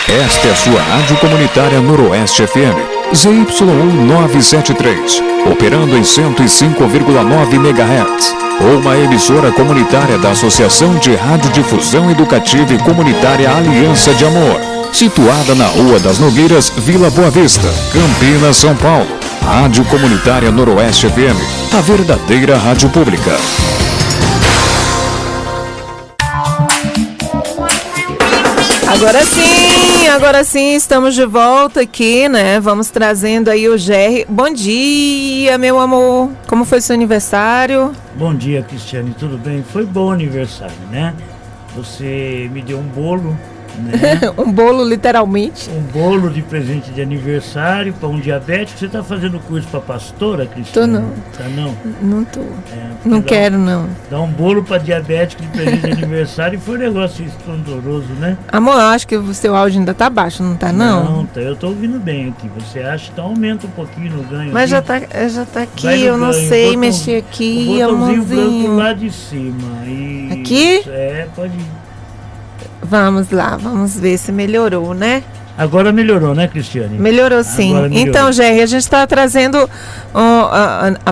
Esta é a sua rádio comunitária Noroeste FM, ZYU 973, operando em 105,9 MHz. Uma emissora comunitária da Associação de Radiodifusão Educativa e Comunitária Aliança de Amor, situada na Rua das Nogueiras, Vila Boa Vista, Campinas, São Paulo. Rádio Comunitária Noroeste FM, a verdadeira rádio pública. Agora sim, estamos de volta aqui, né? Vamos trazendo aí o Jerry. Bom dia, meu amor. Como foi seu aniversário? Bom dia, Cristiane. Tudo bem? Foi bom aniversário, né? Você me deu um bolo, né? Um bolo, literalmente. Um bolo de presente de aniversário para um diabético. Você está fazendo curso para pastora, Cristiane? Tô não. Tá não? Não tô. Não quero, não. Dar um bolo para diabético de presente de aniversário foi um negócio estrondoso, né? Amor, eu acho que o seu áudio ainda tá baixo, não tá não? Não, tá. Eu tô ouvindo bem aqui. Você acha? Então aumenta um pouquinho no ganho. Mas já tá aqui, eu não sei mexer aqui, amorzinho. O botãozinho branco lá amorzinho. de cima. Isso. Aqui? Pode ir. Vamos lá, vamos ver se melhorou, né? Agora melhorou, né, Cristiane? Melhorou sim. Agora melhorou. Então, Jerry, a gente está trazendo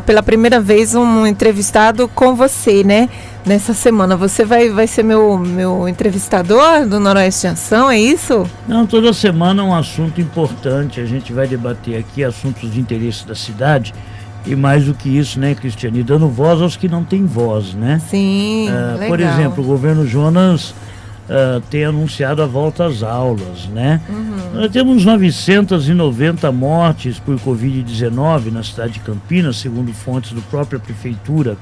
pela primeira vez um entrevistado com você, né? Nessa semana. Você vai ser meu entrevistador do Noroeste em Ação, é isso? Não, toda semana é um assunto importante. A gente vai debater aqui assuntos de interesse da cidade. E mais do que isso, né, Cristiane? Dando voz aos que não têm voz, né? Sim, legal. Por exemplo, o governo Jonas tem anunciado a volta às aulas, né? Nós temos 990 mortes por Covid-19 na cidade de Campinas, segundo fontes da própria prefeitura,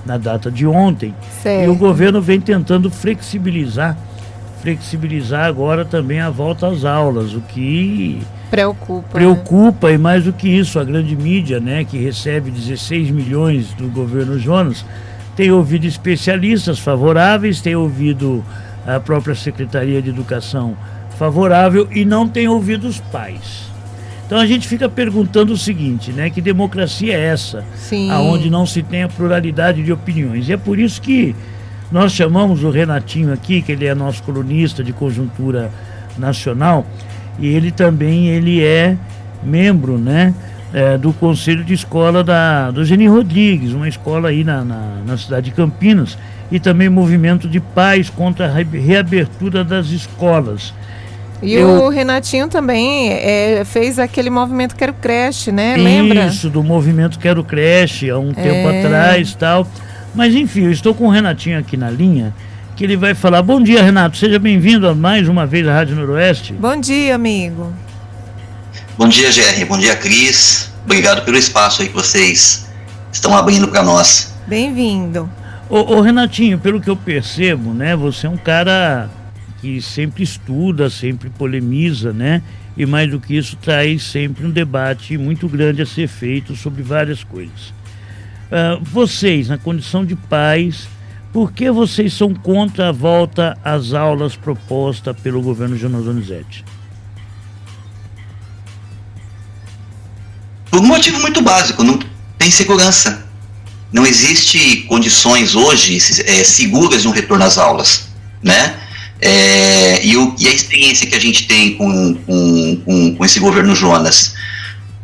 na data de ontem. Certo. E o governo vem tentando flexibilizar agora também a volta às aulas, o que preocupa, e mais do que isso, a grande mídia, né, que recebe 16 milhões do governo Jonas, tem ouvido especialistas favoráveis, tem ouvido a própria Secretaria de Educação favorável e não tem ouvido os pais. Então a gente fica perguntando o seguinte, né? Que democracia é essa? Sim. Aonde não se tem a pluralidade de opiniões. E é por isso que nós chamamos o Renatinho aqui, que ele é nosso colunista de conjuntura nacional, e ele também é membro, né? Do Conselho de Escola do Geni Rodrigues, uma escola aí na cidade de Campinas, e também movimento de pais contra a reabertura das escolas. E o Renatinho também fez aquele movimento Quero Creche, né? Lembra? Isso, do movimento Quero Creche, há um tempo atrás e tal. Mas enfim, eu estou com o Renatinho aqui na linha, que ele vai falar. Bom dia, Renato, seja bem-vindo a mais uma vez à Rádio Noroeste. Bom dia, amigo. Bom dia, Jerry. Bom dia, Cris. Obrigado pelo espaço aí que vocês estão abrindo para nós. Bem-vindo. Ô Renatinho, pelo que eu percebo, né, você é um cara que sempre estuda, sempre polemiza, né, e mais do que isso traz sempre um debate muito grande a ser feito sobre várias coisas. Vocês, na condição de pais, por que vocês são contra a volta às aulas proposta pelo governo Jonas Donizete? Por um motivo muito básico, não tem segurança. Não existe condições hoje seguras de um retorno às aulas, né? E a experiência que a gente tem com esse governo Jonas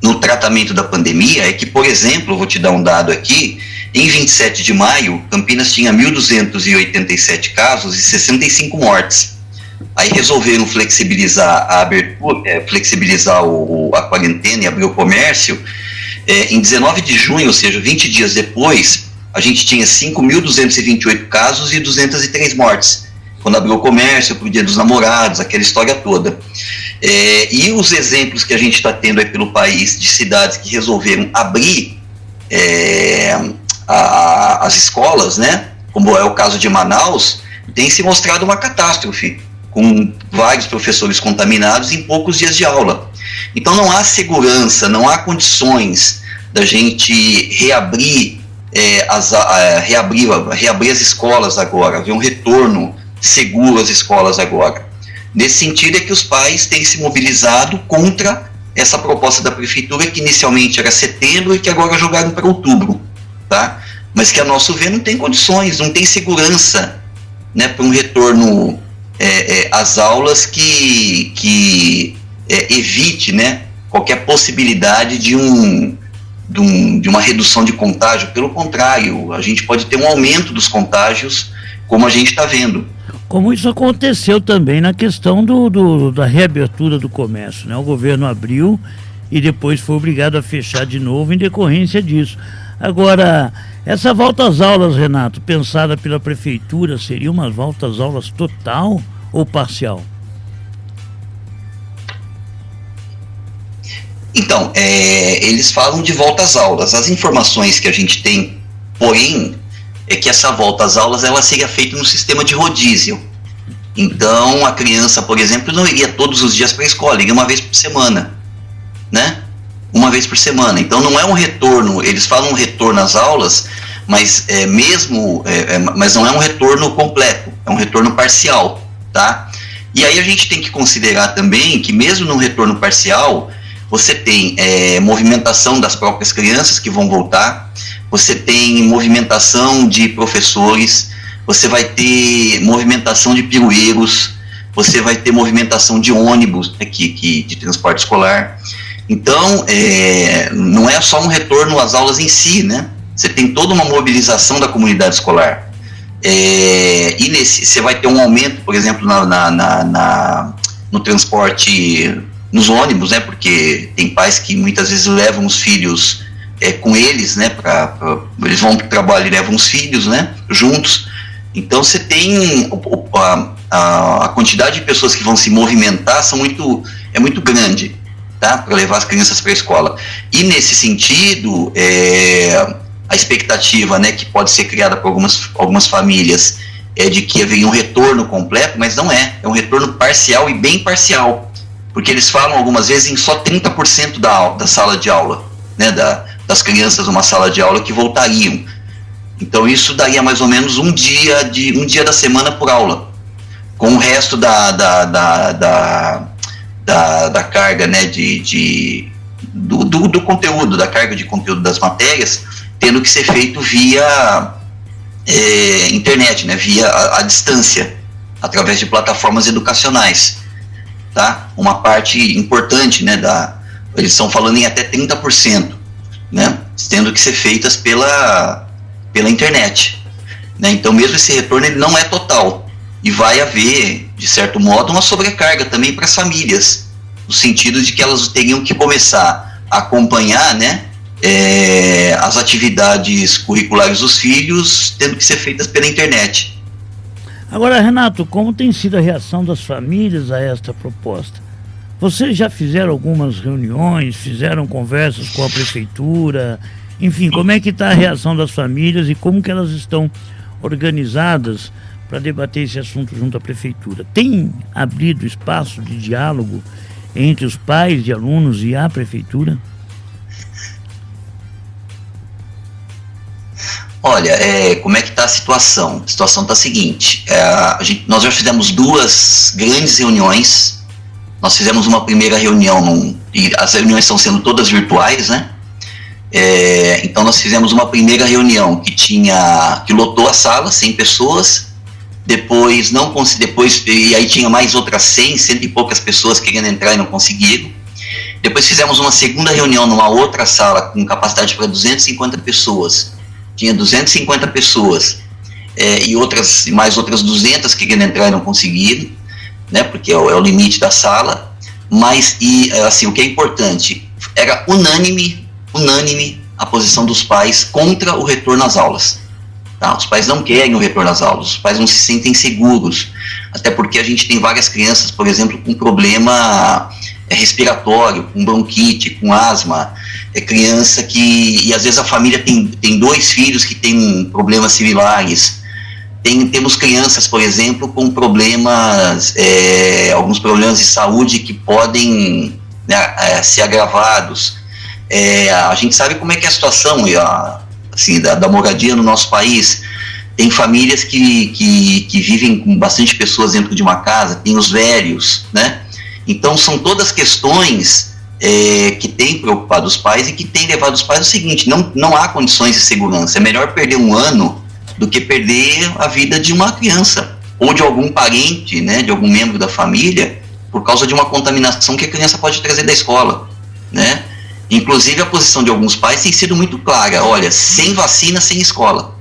no tratamento da pandemia é que, por exemplo, eu vou te dar um dado aqui, em 27 de maio, Campinas tinha 1.287 casos e 65 mortes. Aí resolveram flexibilizar a abertura, flexibilizar a quarentena e abrir o comércio. Em 19 de junho, ou seja, 20 dias depois, a gente tinha 5.228 casos e 203 mortes. Quando abriu o comércio, para o Dia dos Namorados, aquela história toda. E os exemplos que a gente está tendo aí pelo país, de cidades que resolveram abrir as escolas, né, como é o caso de Manaus, tem se mostrado uma catástrofe, com vários professores contaminados em poucos dias de aula. Então não há segurança, não há condições da gente reabrir as escolas agora, ver um retorno seguro às escolas agora. Nesse sentido é que os pais têm se mobilizado contra essa proposta da prefeitura, que inicialmente era setembro e que agora jogaram para outubro, tá? Mas que, a nosso ver, não tem condições, não tem segurança, né, para um retorno as aulas que evite, né, qualquer possibilidade de uma redução de contágio. Pelo contrário, a gente pode ter um aumento dos contágios, como a gente está vendo. Como isso aconteceu também na questão da reabertura do comércio, né? O governo abriu e depois foi obrigado a fechar de novo em decorrência disso. Agora, essa volta às aulas, Renato, pensada pela prefeitura, seria uma volta às aulas total ou parcial? Então, eles falam de volta às aulas. As informações que a gente tem, porém, é que essa volta às aulas ela seria feita no sistema de rodízio. Então, a criança, por exemplo, não iria todos os dias para a escola, iria uma vez por semana, né? Uma vez por semana. Então, não é um retorno. Eles falam um retorno às aulas, mas mas não é um retorno completo, é um retorno parcial, tá? E aí a gente tem que considerar também que mesmo num retorno parcial, você tem movimentação das próprias crianças que vão voltar, você tem movimentação de professores, você vai ter movimentação de pirueiros, você vai ter movimentação de ônibus de transporte escolar. Então, não é só um retorno às aulas em si, né? Você tem toda uma mobilização da comunidade escolar. E você vai ter um aumento, por exemplo, no transporte, nos ônibus, né? Porque tem pais que muitas vezes levam os filhos com eles, né? Eles vão para o trabalho e levam os filhos, né? Juntos. Então você tem a quantidade de pessoas que vão se movimentar é muito grande, tá? Para levar as crianças para a escola. E nesse sentido, a expectativa, né, que pode ser criada por algumas famílias é de que haveria um retorno completo, mas não é um retorno parcial e bem parcial. Porque eles falam algumas vezes em só 30% da sala de aula, né, das crianças numa sala de aula que voltariam. Então isso daria mais ou menos um dia da semana por aula, com o resto da carga, né, do conteúdo, da carga de conteúdo das matérias, tendo que ser feito via internet, né, via a distância, através de plataformas educacionais. Tá? Uma parte importante, né, eles estão falando em até 30%, né, tendo que ser feitas pela internet, né? Então mesmo esse retorno ele não é total e vai haver, de certo modo, uma sobrecarga também para as famílias, no sentido de que elas teriam que começar a acompanhar, né, as atividades curriculares dos filhos tendo que ser feitas pela internet. Agora, Renato, como tem sido a reação das famílias a esta proposta? Vocês já fizeram algumas reuniões, fizeram conversas com a prefeitura? Enfim, como é que está a reação das famílias e como que elas estão organizadas para debater esse assunto junto à prefeitura? Tem abrido espaço de diálogo entre os pais de alunos e a prefeitura? Olha, como é que está a situação? A situação está a seguinte, nós já fizemos 2 grandes reuniões. Nós fizemos uma primeira reunião, e as reuniões estão sendo todas virtuais, né? Então nós fizemos uma primeira reunião que lotou a sala, 100 pessoas, depois e aí tinha mais outras 100 e poucas pessoas querendo entrar e não conseguiram. Depois fizemos uma segunda reunião numa outra sala com capacidade para 250 pessoas. Tinha 250 pessoas e mais outras 200 querendo entrar e não conseguiram, né, porque é o limite da sala. Mas, assim, o que é importante, era unânime a posição dos pais contra o retorno às aulas. Tá? Os pais não querem o retorno às aulas, os pais não se sentem seguros, até porque a gente tem várias crianças, por exemplo, com problema respiratório, com bronquite, com asma, criança e às vezes a família tem 2 filhos que têm problemas similares. Temos crianças, por exemplo, com problemas, alguns problemas de saúde que podem, né, ser agravados. A gente sabe como é que é a situação assim, da moradia no nosso país. Tem famílias que vivem com bastante pessoas dentro de uma casa, tem os velhos, né? Então são todas questões que têm preocupado os pais e que têm levado os pais ao seguinte: não há condições de segurança, é melhor perder um ano do que perder a vida de uma criança ou de algum parente, né, de algum membro da família, por causa de uma contaminação que a criança pode trazer da escola, né? Inclusive a posição de alguns pais tem sido muito clara: olha, sem vacina, sem escola.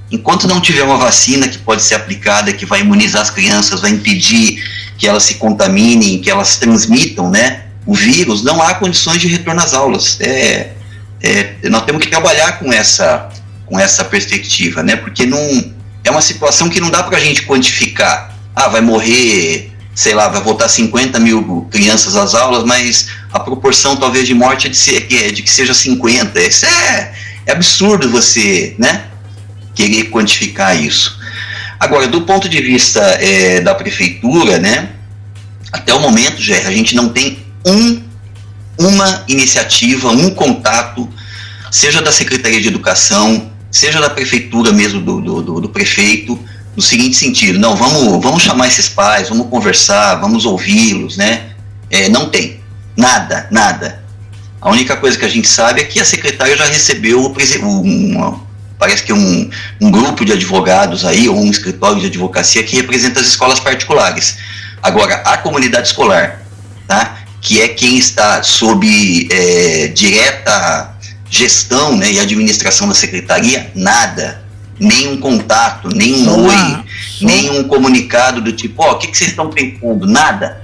Enquanto não tiver uma vacina que pode ser aplicada, que vai imunizar as crianças, vai impedir que elas se contaminem, que elas transmitam, né, o vírus, não há condições de retorno às aulas. Nós temos que trabalhar com essa perspectiva, né, porque não é uma situação que não dá para a gente quantificar. Vai morrer, sei lá, vai voltar 50 mil crianças às aulas, mas a proporção talvez de morte é de que seja 50. Isso é absurdo você, né, querer quantificar isso. Agora, do ponto de vista da prefeitura, né, até o momento, Gerry, a gente não tem uma iniciativa, um contato, seja da Secretaria de Educação, seja da prefeitura mesmo, do prefeito, no seguinte sentido: não, vamos chamar esses pais, vamos conversar, vamos ouvi-los, né? Não tem nada. A única coisa que a gente sabe é que a secretária já recebeu parece que um grupo de advogados aí, ou um escritório de advocacia que representa as escolas particulares. Agora, a comunidade escolar, tá, que é quem está sob direta gestão, né, e administração da secretaria, nada. Nenhum contato, nenhum nenhum comunicado do tipo: o que vocês estão pensando? Nada.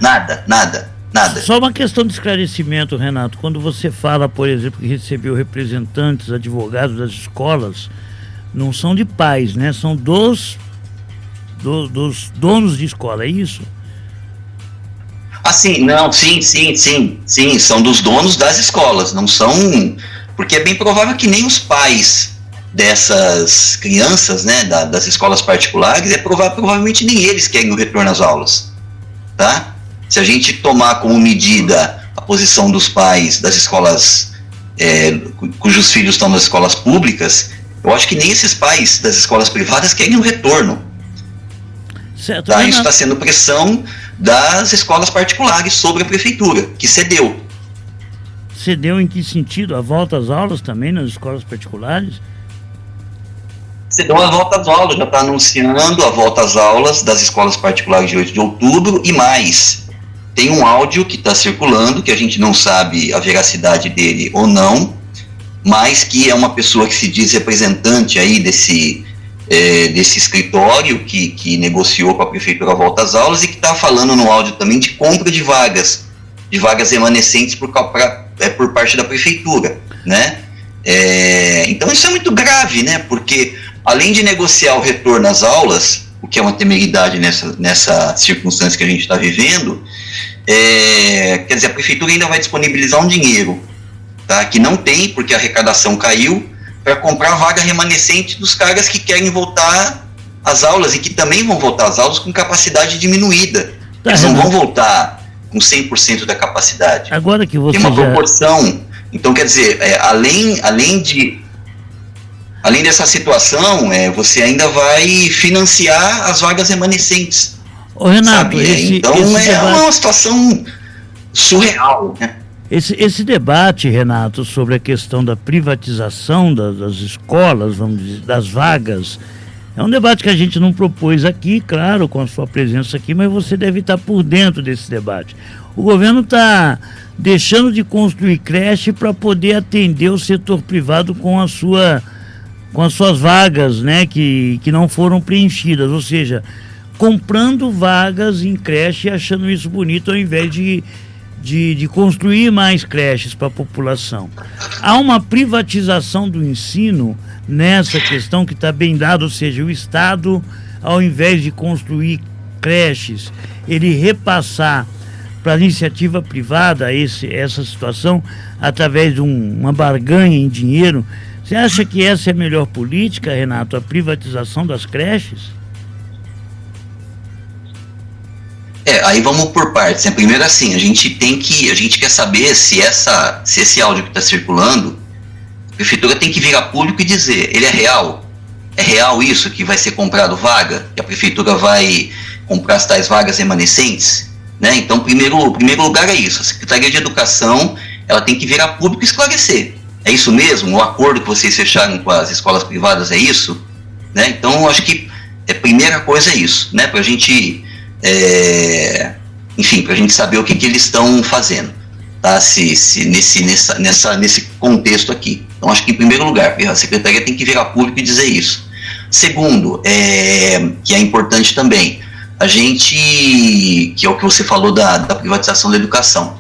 Só uma questão de esclarecimento, Renato. Quando você fala, por exemplo, que recebeu representantes, advogados das escolas, não são de pais, né? São dos donos de escola, é isso? Sim, são dos donos das escolas, não são... Porque é bem provável que nem os pais dessas crianças, né, das escolas particulares, provavelmente nem eles querem o retorno às aulas, tá? Se a gente tomar como medida a posição dos pais das escolas cujos filhos estão nas escolas públicas, eu acho que nem esses pais das escolas privadas querem o retorno. Certo, tá? Isso está sendo pressão das escolas particulares sobre a prefeitura, que cedeu. Cedeu em que sentido? A volta às aulas também nas escolas particulares? Cedeu a volta às aulas, já está anunciando a volta às aulas das escolas particulares de 8 de outubro e mais. Tem um áudio que está circulando, que a gente não sabe a veracidade dele ou não, mas que é uma pessoa que se diz representante aí desse escritório que negociou com a prefeitura a volta às aulas, e que está falando no áudio também de compra de vagas remanescentes por parte da prefeitura, né? Então isso é muito grave, né? Porque além de negociar o retorno às aulas, o que é uma temeridade nessa circunstância que a gente está vivendo, quer dizer, a prefeitura ainda vai disponibilizar um dinheiro, tá, que não tem, porque a arrecadação caiu, para comprar vaga remanescente dos caras que querem voltar às aulas e que também vão voltar às aulas com capacidade diminuída. Eles não vão voltar com 100% da capacidade. Agora que você tem uma proporção. Então, quer dizer, além dessa situação, você ainda vai financiar as vagas remanescentes. Ô, Renato, então uma situação surreal, né? Esse debate, Renato, sobre a questão da privatização das escolas, vamos dizer, das vagas, é um debate que a gente não propôs aqui, claro, com a sua presença aqui, mas você deve estar por dentro desse debate. O governo está deixando de construir creche para poder atender o setor privado com as suas vagas, né, que não foram preenchidas, ou seja, comprando vagas em creche e achando isso bonito ao invés de construir mais creches para a população. Há uma privatização do ensino nessa questão que está bem dado, ou seja, o Estado, ao invés de construir creches, ele repassar para a iniciativa privada essa situação através de uma barganha em dinheiro. Você acha que essa é a melhor política, Renato, a privatização das creches? Aí vamos por partes. Primeiro, assim, a gente quer saber se esse áudio que está circulando, a prefeitura tem que vir a público e dizer: ele é real? É real isso, que vai ser comprado vaga? Que a prefeitura vai comprar as tais vagas remanescentes? Né? Então, primeiro lugar é isso. A Secretaria de Educação, ela tem que vir a público e esclarecer. É isso mesmo? O acordo que vocês fecharam com as escolas privadas é isso? Né? Então, eu acho que primeira coisa é isso, né? Para a gente, enfim, para a gente saber o que eles estão fazendo, tá? Nesse contexto aqui. Então, acho que, em primeiro lugar, a Secretaria tem que virar público e dizer isso. Segundo, que é importante também, a gente, que é o que você falou da privatização da educação,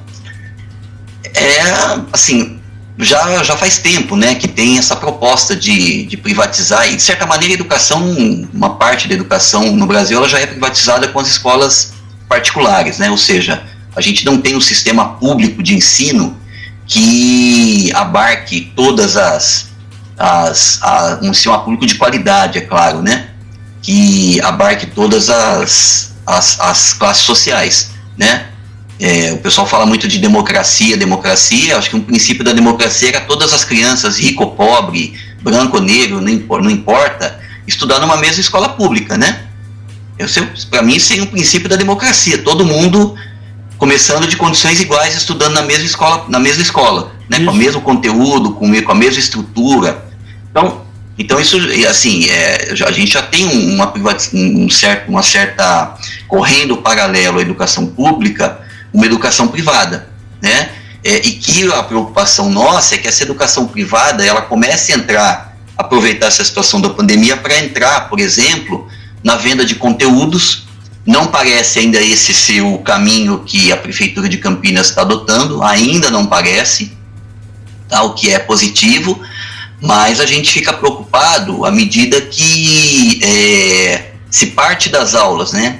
assim, já faz tempo, né, que tem essa proposta de privatizar, e de certa maneira a educação, uma parte da educação no Brasil, ela já é privatizada com as escolas particulares, né, ou seja, a gente não tem um sistema público de ensino que abarque todas um sistema público de qualidade, é claro, né, que abarque todas as classes sociais, né. O pessoal fala muito de democracia, acho que um princípio da democracia era todas as crianças, rico ou pobre, branco ou negro, não importa, estudar numa mesma escola pública, né? Para mim, isso é um princípio da democracia, todo mundo começando de condições iguais, estudando na mesma escola, né? Com o mesmo conteúdo, com a mesma estrutura. Então isso, assim, a gente já tem uma certa correndo paralelo à educação pública, uma educação privada, né? E que a preocupação nossa é que essa educação privada, ela comece a aproveitar essa situação da pandemia para entrar, por exemplo, na venda de conteúdos. Não parece ainda esse ser o caminho que a Prefeitura de Campinas está adotando, ainda não parece, tá? O que é positivo, mas a gente fica preocupado à medida que se parte das aulas, né,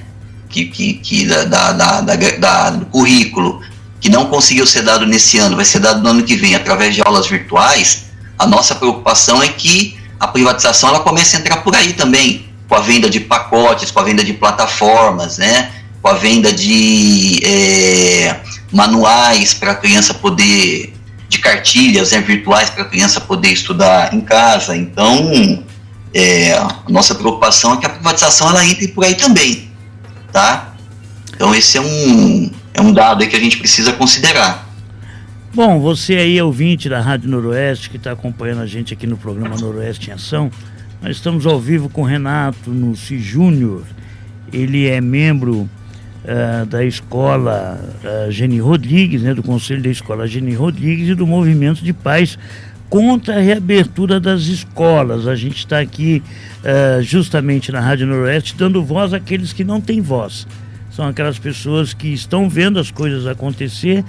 do currículo que não conseguiu ser dado nesse ano, vai ser dado no ano que vem através de aulas virtuais. A nossa preocupação é que a privatização ela comece a entrar por aí também, com a venda de pacotes, com a venda de plataformas, né, com a venda de manuais para a criança poder, de cartilhas, né, virtuais para a criança poder estudar em casa. Então, a nossa preocupação é que a privatização ela entre por aí também, tá? Então esse é um dado aí que a gente precisa considerar. Bom, você aí, ouvinte da Rádio Noroeste, que está acompanhando a gente aqui no programa Noroeste em Ação, nós estamos ao vivo com o Renato Nussi Júnior. Ele é membro da escola Geni Rodrigues, né, do Conselho da Escola Geni Rodrigues e do Movimento de Pais contra a reabertura das escolas. A gente está aqui justamente na Rádio Noroeste dando voz àqueles que não têm voz. São aquelas pessoas que estão vendo as coisas acontecer,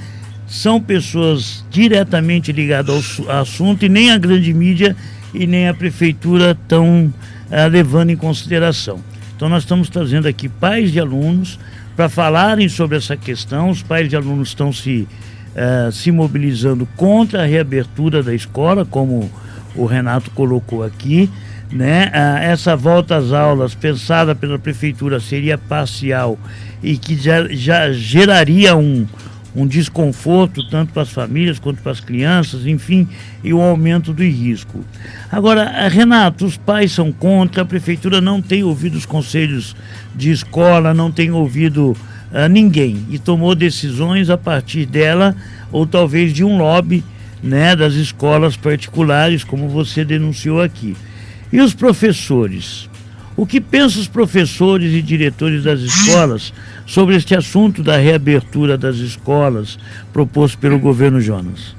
são pessoas diretamente ligadas ao assunto e nem a grande mídia e nem a prefeitura estão levando em consideração. Então nós estamos trazendo aqui pais de alunos para falarem sobre essa questão. Os pais de alunos estão se mobilizando contra a reabertura da escola, como o Renato colocou aqui, né? Essa volta às aulas pensada pela prefeitura seria parcial e que já geraria um desconforto tanto para as famílias quanto para as crianças, enfim, e o aumento do risco. Agora, Renato, os pais são contra, a prefeitura não tem ouvido os conselhos de escola, não tem ouvido ninguém e tomou decisões a partir dela ou talvez de um lobby, né, das escolas particulares, como você denunciou aqui. E os professores? O que pensam os professores e diretores das escolas sobre este assunto da reabertura das escolas proposto pelo governo Jonas?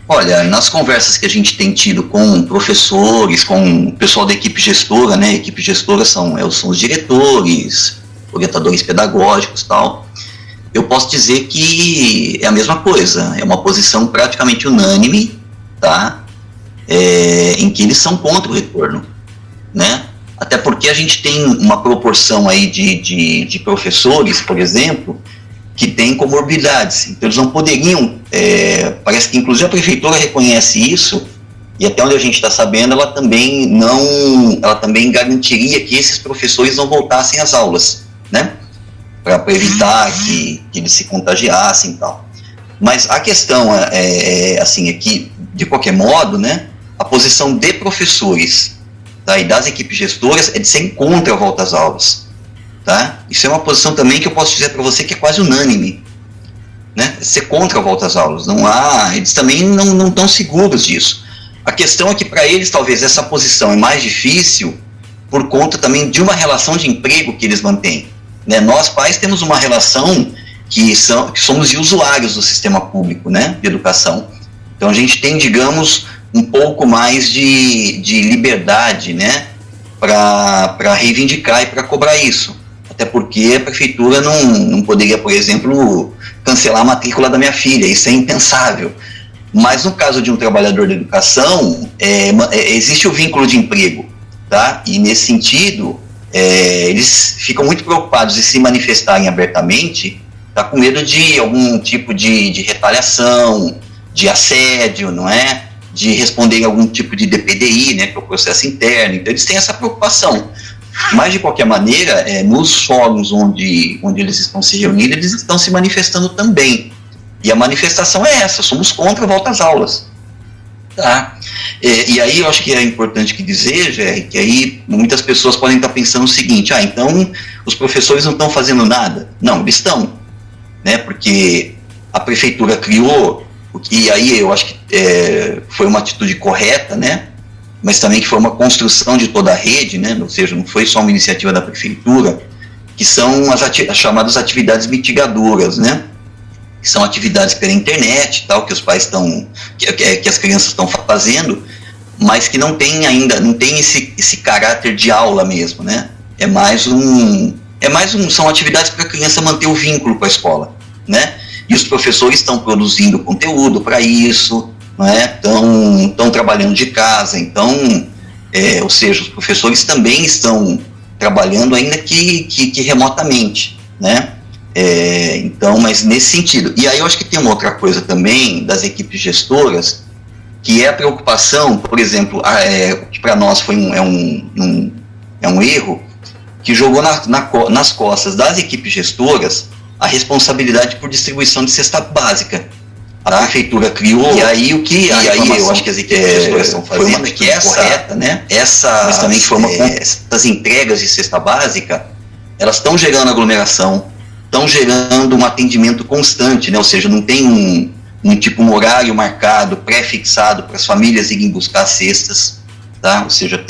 Olha, nas conversas que a gente tem tido com professores, com o pessoal da equipe gestora, né? A equipe gestora são os diretores, orientadores pedagógicos e tal. Eu posso dizer que é a mesma coisa, é uma posição praticamente unânime, tá? Em que eles são contra o retorno, né? Até porque a gente tem uma proporção aí de professores, por exemplo, que têm comorbidades, então eles não poderiam, parece que inclusive a prefeitura reconhece isso, e até onde a gente está sabendo, ela também garantiria que esses professores não voltassem às aulas, né? Para evitar que eles se contagiassem e tal. Mas a questão assim, é que, de qualquer modo, né, a posição de professores, tá, e das equipes gestoras é de ser contra a volta às aulas, tá? Isso é uma posição também que eu posso dizer para você que é quase unânime, né? Ser contra a volta às aulas. Não há, eles também não estão seguros disso. A questão é que para eles talvez essa posição é mais difícil por conta também de uma relação de emprego que eles mantêm, né? Nós pais temos uma relação que somos usuários do sistema público, né, de educação. Então a gente tem, digamos, um pouco mais de liberdade, né, para reivindicar e para cobrar isso. Até porque a prefeitura não poderia, por exemplo, cancelar a matrícula da minha filha, isso é impensável. Mas no caso de um trabalhador da educação, existe o vínculo de emprego, tá? E nesse sentido, eles ficam muito preocupados em se manifestarem abertamente, tá, com medo de algum tipo de retaliação, de assédio, não é? De responder algum tipo de DPDI, né, que é o processo interno. Então eles têm essa preocupação. Mas de qualquer maneira, nos fóruns onde eles estão se reunindo, eles estão se manifestando também. E a manifestação é essa: somos contra a volta às aulas. Tá? E aí eu acho que é importante que dizer, Jerry, que aí muitas pessoas podem estar pensando o seguinte: então os professores não estão fazendo nada. Não, eles estão, né? Porque a prefeitura criou, e aí eu acho que foi uma atitude correta, né? Mas também que foi uma construção de toda a rede, né? Ou seja, não foi só uma iniciativa da prefeitura, que são as chamadas atividades mitigadoras, né? Que são atividades pela internet, tal, que os pais que as crianças estão fazendo, mas que não tem esse caráter de aula mesmo, né? São atividades para a criança manter o vínculo com a escola, né? E os professores estão produzindo conteúdo para isso, não é? Estão trabalhando de casa, então, ou seja, os professores também estão trabalhando ainda que remotamente, né? Então, mas nesse sentido. E aí eu acho que tem uma outra coisa também das equipes gestoras, que é a preocupação, por exemplo, que para nós foi um erro, que jogou nas costas das equipes gestoras a responsabilidade por distribuição de cesta básica. A prefeitura criou, e aí eu acho que as equipes gestoras estão fazendo que correta, né? Mas também essas entregas de cesta básica, elas estão gerando aglomeração, estão gerando um atendimento constante, né? Ou seja, não tem um horário marcado, pré-fixado para as famílias irem buscar cestas, tá? Ou seja,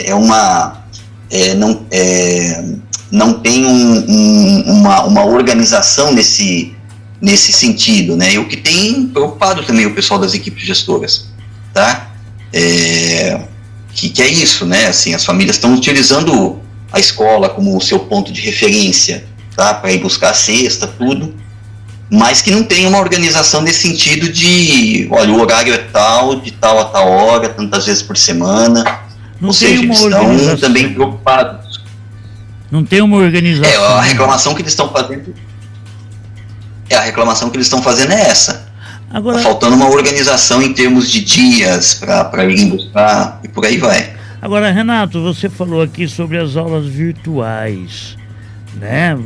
não tem uma organização nesse sentido, né? E o que tem preocupado também o pessoal das equipes gestoras, tá? Que é isso, né? Assim, as famílias estão utilizando a escola como o seu ponto de referência, tá? Para ir buscar a cesta, tudo, mas que não tem uma organização nesse sentido de, olha, o horário é tal, de tal a tal hora, tantas vezes por semana. Ou seja, eles estão também preocupados. Não tem uma organização. A reclamação que eles estão fazendo. A reclamação que eles estão fazendo é essa. Agora, tá faltando uma organização em termos de dias para irem buscar e por aí vai. Agora, Renato, você falou aqui sobre as aulas virtuais, né?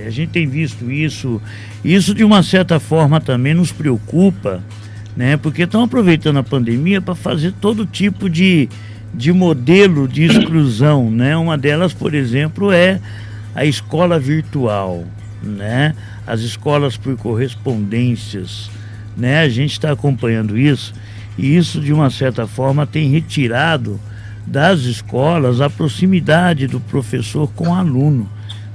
A gente tem visto isso de uma certa forma também nos preocupa, né? Porque estão aproveitando a pandemia para fazer todo tipo de modelo de exclusão, né? Uma delas, por exemplo, é a escola virtual, né? As escolas por correspondências, né? A gente está acompanhando isso, e isso de uma certa forma tem retirado das escolas a proximidade do professor com o aluno,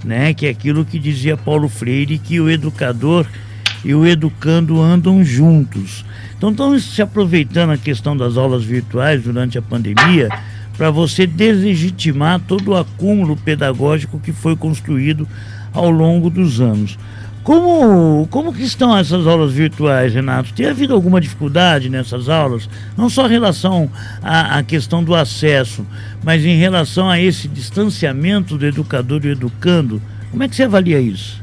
né? Que é aquilo que dizia Paulo Freire, que o educador e o educando andam juntos. Então estão se aproveitando a questão das aulas virtuais durante a pandemia para você deslegitimar todo o acúmulo pedagógico que foi construído ao longo dos anos. Como que estão essas aulas virtuais, Renato? Tem havido alguma dificuldade nessas aulas? Não só em relação à questão do acesso, mas em relação a esse distanciamento do educador e do educando. Como é que você avalia isso?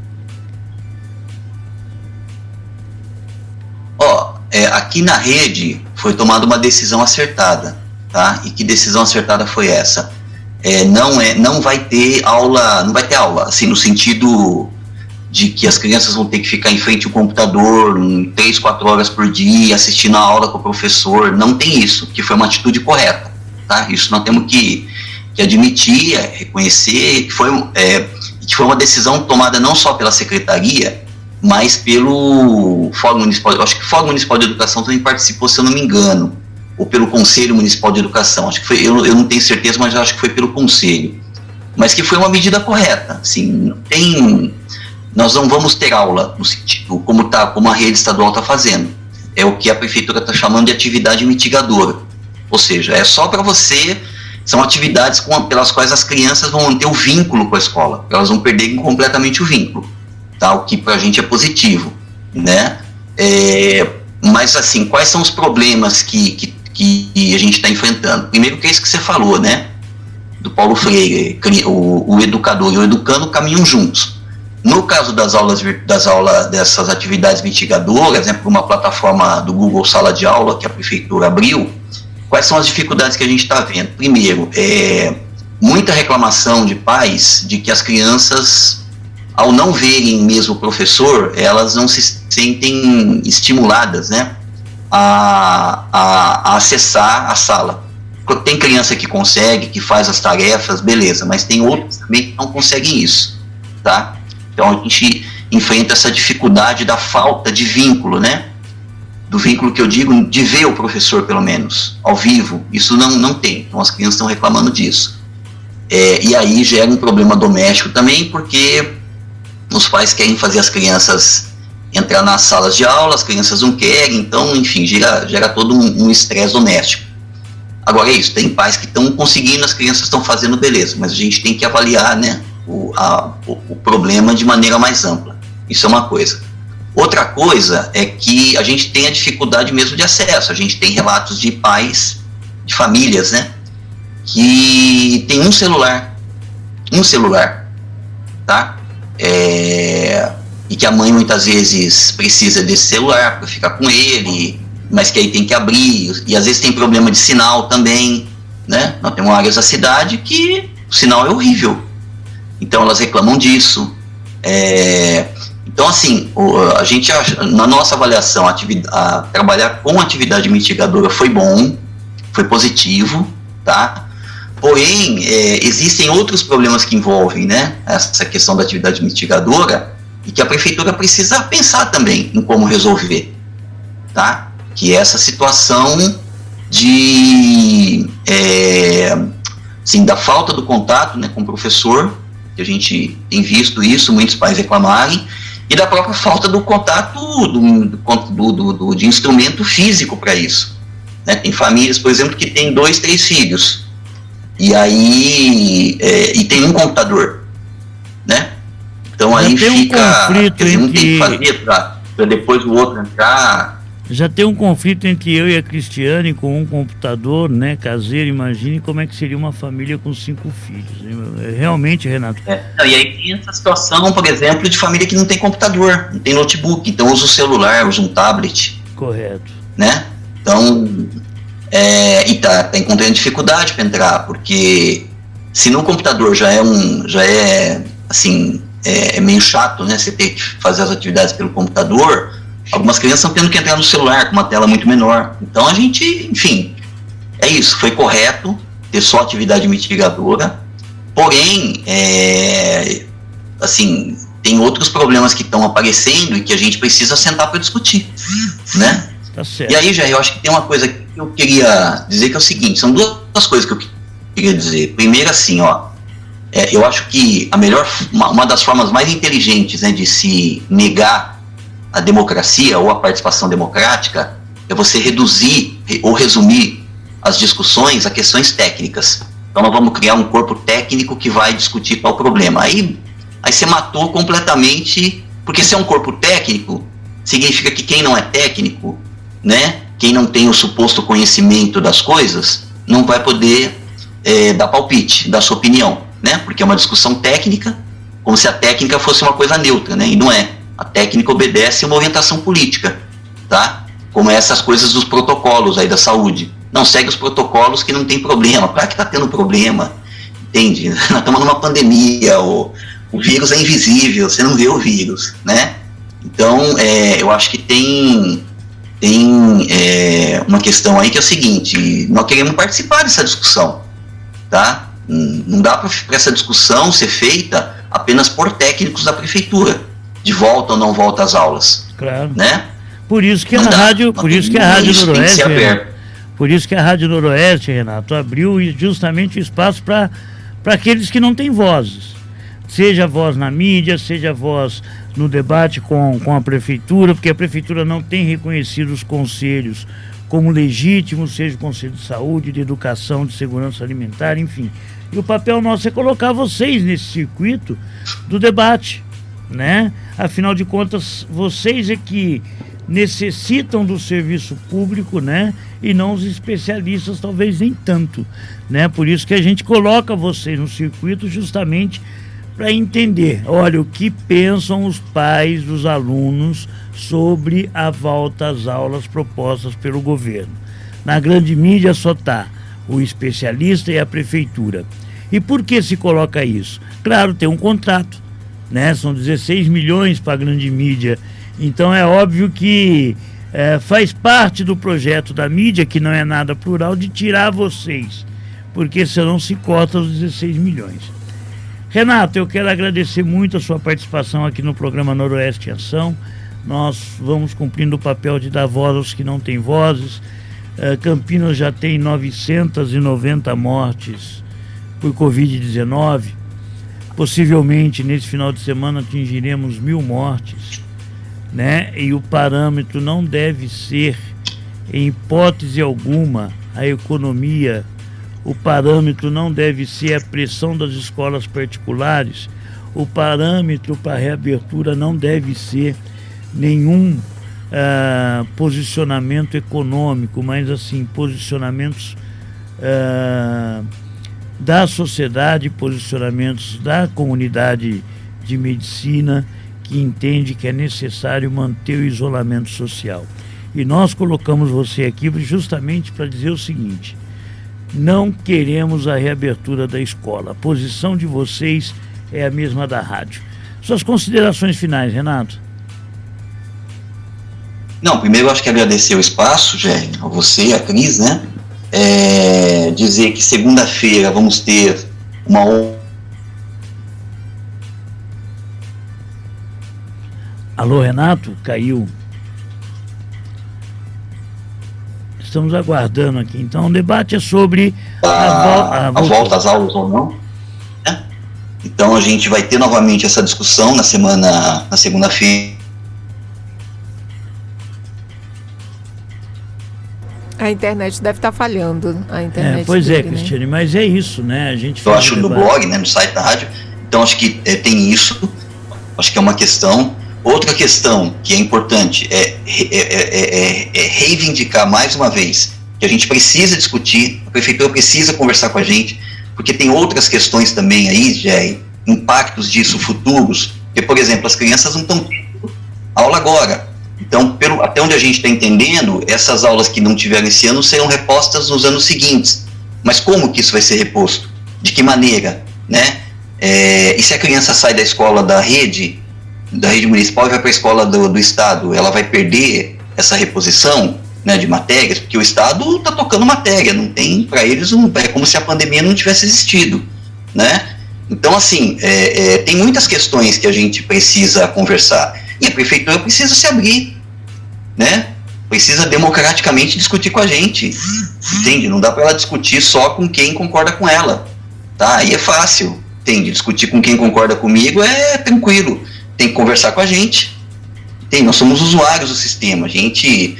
Aqui na rede foi tomada uma decisão acertada, tá? E que decisão acertada foi essa? Não vai ter aula, assim, no sentido de que as crianças vão ter que ficar em frente ao computador 3, 4 horas por dia, assistindo a aula com o professor. Não tem isso, que foi uma atitude correta, tá? Isso nós temos que admitir, reconhecer, que foi uma decisão tomada não só pela secretaria, mas pelo Fórum Municipal. Eu acho que o Fórum Municipal de Educação também participou, se eu não me engano, ou pelo Conselho Municipal de Educação, acho que foi, eu não tenho certeza, mas acho que foi pelo Conselho, mas que foi uma medida correta. Assim, nós não vamos ter aula no sentido como a rede estadual está fazendo, é o que a prefeitura está chamando de atividade mitigadora, ou seja, é só para você, são atividades pelas quais as crianças vão manter o vínculo com a escola, elas vão perder completamente o vínculo, tá? O que para a gente é positivo, né? Mas assim, quais são os problemas que a gente está enfrentando? Primeiro, que é isso que você falou, né? Do Paulo Freire, o educador e o educando caminham juntos. No caso das aulas dessas atividades mitigadoras, né, por uma plataforma do Google Sala de Aula que a prefeitura abriu, quais são as dificuldades que a gente está vendo? Primeiro, muita reclamação de pais de que as crianças, ao não verem mesmo o professor, elas não se sentem estimuladas, né, a acessar a sala. Tem criança que consegue, que faz as tarefas, beleza, mas tem outras também que não conseguem isso, tá? Então a gente enfrenta essa dificuldade da falta de vínculo, né? Do vínculo que eu digo, de ver o professor pelo menos, ao vivo, isso não tem, então as crianças estão reclamando disso. E aí gera um problema doméstico também, porque os pais querem fazer as crianças entrar nas salas de aula, as crianças não querem, então, enfim, gera todo um estresse doméstico. Agora é isso, tem pais que estão conseguindo, as crianças estão fazendo, beleza, mas a gente tem que avaliar, né, o problema de maneira mais ampla. Isso é uma coisa. Outra coisa é que a gente tem a dificuldade mesmo de acesso. A gente tem relatos de pais, de famílias, né, que tem um celular, tá? E que a mãe muitas vezes precisa desse celular para ficar com ele, mas que aí tem que abrir, e às vezes tem problema de sinal também, né? Nós temos áreas da cidade que o sinal é horrível, então elas reclamam disso. Então, assim, a gente acha, na nossa avaliação, trabalhar com atividade mitigadora foi bom, foi positivo, tá? Porém, existem outros problemas que envolvem, né, essa questão da atividade mitigadora, e que a prefeitura precisa pensar também em como resolver, tá? Que é essa situação da falta do contato, né, com o professor, que a gente tem visto isso, muitos pais reclamarem, e da própria falta do contato de instrumento físico para isso, né? Tem famílias, por exemplo, que tem 2, 3 filhos, e aí e tem um computador, né? Então aí fica, quer dizer, não tem que fazer para depois o outro entrar. Já tem um conflito entre eu e a Cristiane com um computador, né, caseiro. Imagine como é que seria uma família com 5 filhos. Realmente, Renato. E aí tem essa situação, por exemplo, de família que não tem computador, não tem notebook, então usa o celular, usa um tablet. Correto. Né? Então, e tá encontrando dificuldade para entrar, porque se no computador já é meio chato, né, você ter que fazer as atividades pelo computador, algumas crianças estão tendo que entrar no celular com uma tela muito menor. Então a gente, enfim, é isso, foi correto ter só atividade mitigadora, porém, tem outros problemas que estão aparecendo e que a gente precisa sentar para discutir, né? Tá certo. E aí, Jair, eu acho que tem uma coisa que eu queria dizer, que é o seguinte, são duas coisas que eu queria dizer. Primeiro, assim, eu acho que uma das formas mais inteligentes, né, de se negar a democracia ou a participação democrática é você reduzir ou resumir as discussões a questões técnicas. Então nós vamos criar um corpo técnico que vai discutir tal problema. Aí você matou completamente, porque se é um corpo técnico, significa que quem não é técnico, né, quem não tem o suposto conhecimento das coisas, não vai poder dar palpite, dar sua opinião, né, porque é uma discussão técnica, como se a técnica fosse uma coisa neutra, né, e não é. A técnica obedece a uma orientação política, tá? Como essas coisas dos protocolos aí da saúde. Não segue os protocolos que não tem problema. Claro que está tendo problema, entende? Nós estamos numa pandemia, o vírus é invisível, você não vê o vírus, né? Então, eu acho que tem uma questão aí que é o seguinte, nós queremos participar dessa discussão, tá? Não dá para essa discussão ser feita apenas por técnicos da prefeitura, de volta ou não volta às aulas. Claro. Né? Por isso que a Rádio Noroeste, Por isso que a Rádio Noroeste, Renato, abriu justamente o espaço para aqueles que não têm vozes. Seja voz na mídia, seja voz no debate com a prefeitura, porque a prefeitura não tem reconhecido os conselhos como legítimos, seja o Conselho de Saúde, de Educação, de Segurança Alimentar, enfim. E o papel nosso é colocar vocês nesse circuito do debate, né? Afinal de contas, vocês é que necessitam do serviço público, né? E não os especialistas, talvez nem tanto, né? Por isso que a gente coloca vocês no circuito justamente para entender, olha, o que pensam os pais dos alunos sobre a volta às aulas propostas pelo governo. Na grande mídia só está o especialista e a prefeitura. E por que se coloca isso? Claro, tem um contrato, né? São 16 milhões para a grande mídia. Então é óbvio que faz parte do projeto da mídia, que não é nada plural, de tirar vocês, porque senão se corta os 16 milhões. Renato, eu quero agradecer muito a sua participação aqui no programa Noroeste em Ação. Nós vamos cumprindo o papel de dar voz aos que não têm vozes. Campinas já tem 990 mortes por Covid-19. Possivelmente nesse final de semana atingiremos 1.000 mortes, né? E o parâmetro não deve ser, em hipótese alguma, a economia. O parâmetro não deve ser a pressão das escolas particulares. O parâmetro para a reabertura não deve ser nenhum posicionamento econômico, mas assim, posicionamentos da sociedade, posicionamentos da comunidade de medicina, que entende que é necessário manter o isolamento social. E nós colocamos você aqui justamente para dizer o seguinte: não queremos a reabertura da escola. A posição de vocês é a mesma da rádio. Suas considerações finais, Renato? Não, primeiro eu acho que agradecer o espaço, Jé, a você, a Cris, né? Dizer que segunda-feira vamos ter uma... Alô, Renato? Caiu. Estamos aguardando aqui. Então, o debate é sobre a volta às aulas ou não. Né? Então, a gente vai ter novamente essa discussão na segunda-feira. A internet deve estar falhando. A internet pois dele, Cristiane, né? Mas é isso, né? A gente eu acho no blog, né, no site da rádio. Então, acho que tem isso. Acho que é uma questão. Outra questão que é importante é reivindicar mais uma vez que a gente precisa discutir, a prefeitura precisa conversar com a gente, porque tem outras questões também aí, Jerry, impactos disso futuros, porque, por exemplo, as crianças não estão tendo aula agora. Então, até onde a gente está entendendo, essas aulas que não tiveram esse ano serão repostas nos anos seguintes. Mas como que isso vai ser reposto? De que maneira? Né? E se a criança sai da escola da rede municipal e vai para a escola do Estado, ela vai perder essa reposição, né, de matérias, porque o Estado está tocando matéria, não tem, para eles, é como se a pandemia não tivesse existido, né? Então, assim, tem muitas questões que a gente precisa conversar, e a prefeitura precisa se abrir, né? Precisa democraticamente discutir com a gente, entende? Não dá para ela discutir só com quem concorda com ela, tá? Aí é fácil, entende? Discutir com quem concorda comigo é tranquilo. Tem que conversar com a gente. Nós somos usuários do sistema. A gente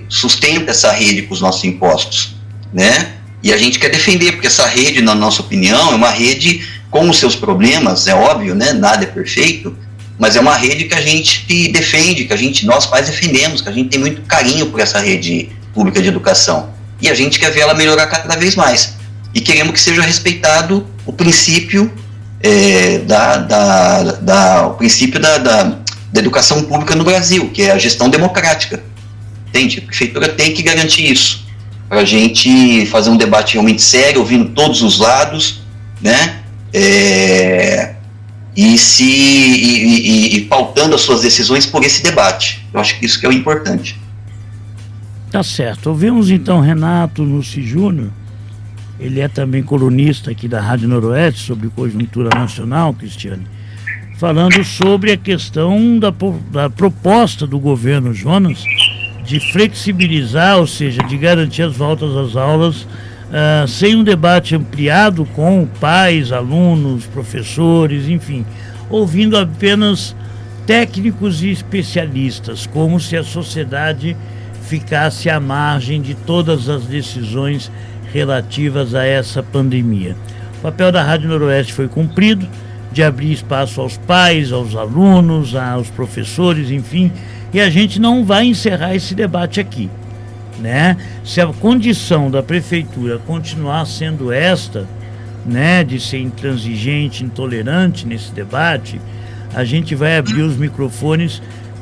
sustenta essa rede com os nossos impostos, né? E a gente quer defender, porque essa rede, na nossa opinião, é uma rede com os seus problemas, é óbvio, né? Nada é perfeito, mas é uma rede que a gente defende, nós pais defendemos, que a gente tem muito carinho por essa rede pública de educação. E a gente quer ver ela melhorar cada vez mais. E queremos que seja respeitado o princípio o princípio da educação pública no Brasil, que é a gestão democrática. Entende? A prefeitura tem que garantir isso, para a gente fazer um debate realmente sério, ouvindo todos os lados, né? E pautando as suas decisões por esse debate. Eu acho que isso que é o importante. Tá certo. Ouvimos então Renato Nussi Júnior. Ele é também colunista aqui da Rádio Noroeste sobre conjuntura nacional, Cristiane, falando sobre a questão da proposta do governo Jonas de flexibilizar, ou seja, de garantir as voltas às aulas sem um debate ampliado com pais, alunos, professores, enfim, ouvindo apenas técnicos e especialistas, como se a sociedade ficasse à margem de todas as decisões relativas a essa pandemia. O papel da Rádio Noroeste foi cumprido, de abrir espaço aos pais, aos alunos, aos professores, enfim, e a gente não vai encerrar esse debate aqui, né? Se a condição da prefeitura continuar sendo esta, né, de ser intransigente, intolerante nesse debate, a gente vai abrir os microfones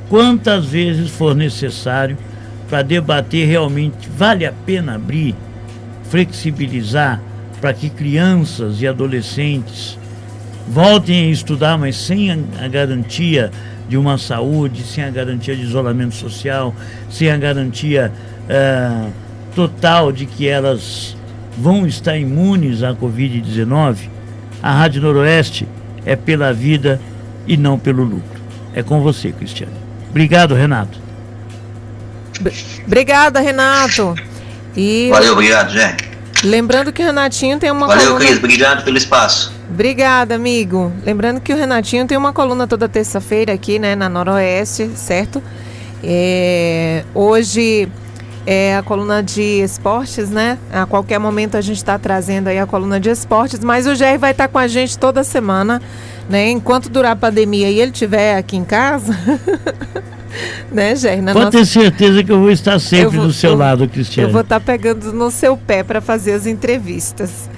quantas vezes for necessário para debater realmente vale a pena abrir, flexibilizar para que crianças e adolescentes voltem a estudar, mas sem a garantia de uma saúde, sem a garantia de isolamento social, sem a garantia total de que elas vão estar imunes à Covid-19. A Rádio Noroeste é pela vida e não pelo lucro. É com você, Cristiane. Obrigado, Renato. Obrigada, Renato. E valeu, obrigado, Jack. Lembrando que o Renatinho tem uma coluna... Valeu, Cris, obrigado pelo espaço. Obrigada, amigo. Lembrando que o Renatinho tem uma coluna toda terça-feira aqui, né, na Noroeste, certo? Hoje é a coluna de esportes, né? A qualquer momento a gente está trazendo aí a coluna de esportes, mas o Jair vai estar com a gente toda semana, né? Enquanto durar a pandemia e ele estiver aqui em casa... Né, Jair? Pode ter certeza que eu vou estar sempre do seu lado, Cristiane. Eu vou estar pegando no seu pé para fazer as entrevistas.